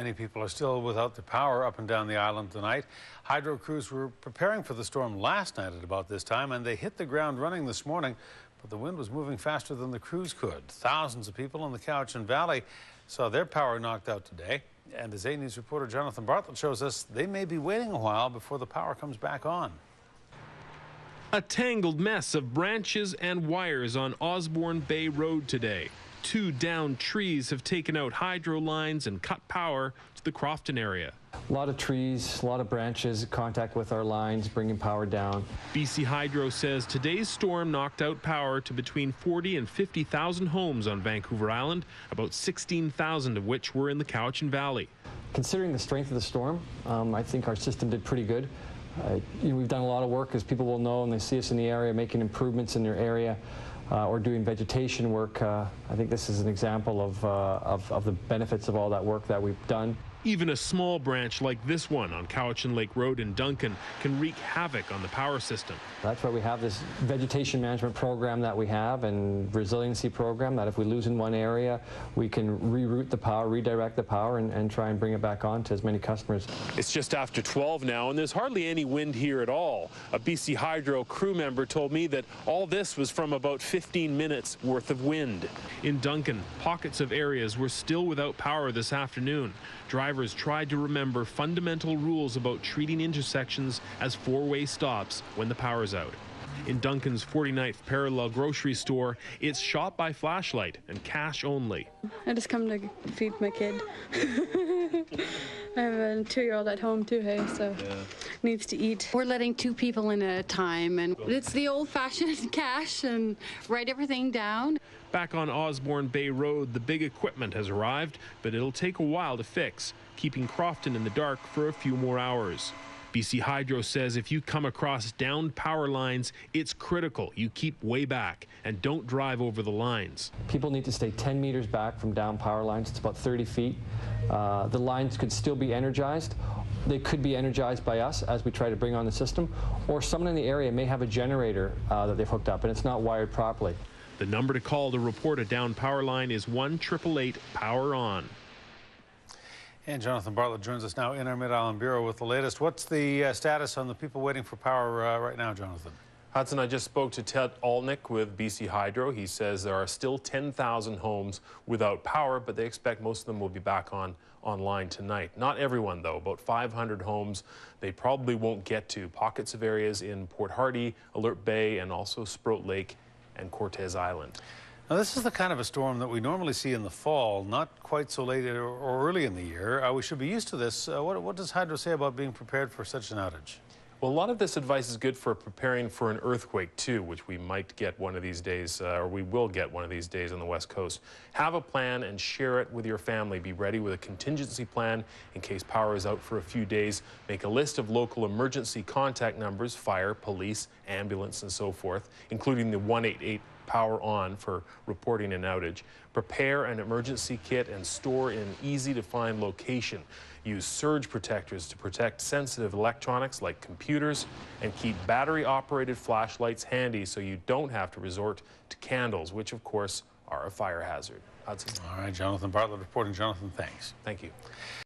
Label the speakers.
Speaker 1: Many people are still without the power up and down the island tonight. Hydro crews were preparing for the storm last night at about this time, and they hit the ground running this morning, but the wind was moving faster than the crews could. Thousands of people in the Cowichan Valley saw their power knocked out today. And as A News reporter Jonathan Bartlett shows us, they may be waiting a while before the power comes back on.
Speaker 2: A tangled mess of branches and wires on Osborne Bay Road today. 2 downed trees have taken out hydro lines and cut power to the Crofton area.
Speaker 3: A lot of trees, a lot of branches, contact with our lines, bringing power down.
Speaker 2: BC Hydro says today's storm knocked out power to between 40 and 50,000 homes on Vancouver Island, about 16,000 of which were in the Cowichan Valley.
Speaker 3: Considering the strength of the storm, I think our system did pretty good. We've done a lot of work, as people will know, and they see us in the area making improvements in their area. Or doing vegetation work. I think this is an example of the benefits of all that work that we've done.
Speaker 2: Even a small branch like this one on Cowichan Lake Road in Duncan can wreak havoc on the power system.
Speaker 3: That's why we have this vegetation management program that we have and resiliency program, that if we lose in one area, we can reroute the power, redirect the power, and try and bring it back on to as many customers.
Speaker 2: It's just after 12 now, and there's hardly any wind here at all. A BC Hydro crew member told me that all this was from about 15 minutes worth of wind. In Duncan, pockets of areas were still without power this afternoon. Drivers tried to remember fundamental rules about treating intersections as 4-way stops when the power's out. In Duncan's 49th parallel grocery store, it's shop by flashlight and cash only.
Speaker 4: I just come to feed my kid. I have a 2-year-old at home too, hey, so needs to eat.
Speaker 5: We're letting 2 people in at a time, and it's the old-fashioned cash and write everything down.
Speaker 2: Back on Osborne Bay Road, the big equipment has arrived, but it'll take a while to fix, keeping Crofton in the dark for a few more hours. BC Hydro says if you come across downed power lines, it's critical you keep way back and don't drive over the lines.
Speaker 3: People need to stay 10 meters back from down power lines. It's about 30 feet. The lines could still be energized. They could be energized by us as we try to bring on the system, or someone in the area may have a generator that they've hooked up and it's not wired properly.
Speaker 2: The number to call to report a down power line is 1-888-POWER ON.
Speaker 1: And Jonathan Bartlett joins us now in our Mid-Island Bureau with the latest. What's the status on the people waiting for power right now, Jonathan?
Speaker 6: Hudson, I just spoke to Ted Alnick with BC Hydro. He says there are still 10,000 homes without power, but they expect most of them will be back online tonight. Not everyone, though. About 500 homes they probably won't get to. Pockets of areas in Port Hardy, Alert Bay, and also Sprout Lake and Cortez Island.
Speaker 1: Now, this is the kind of a storm that we normally see in the fall, not quite so late or early in the year. We should be used to this. What does Hydro say about being prepared for such an outage?
Speaker 6: Well, a lot of this advice is good for preparing for an earthquake, too, which we might get one of these days, or we will get one of these days on the West Coast. Have a plan and share it with your family. Be ready with a contingency plan in case power is out for a few days. Make a list of local emergency contact numbers, fire, police, ambulance, and so forth, including the 1-888 Power On for reporting an outage. Prepare an emergency kit and store in an easy-to-find location. Use surge protectors to protect sensitive electronics like computers, and keep battery-operated flashlights handy so you don't have to resort to candles, which, of course, are a fire hazard. Hudson.
Speaker 1: All right, Jonathan Bartlett reporting. Jonathan, thanks.
Speaker 6: Thank you.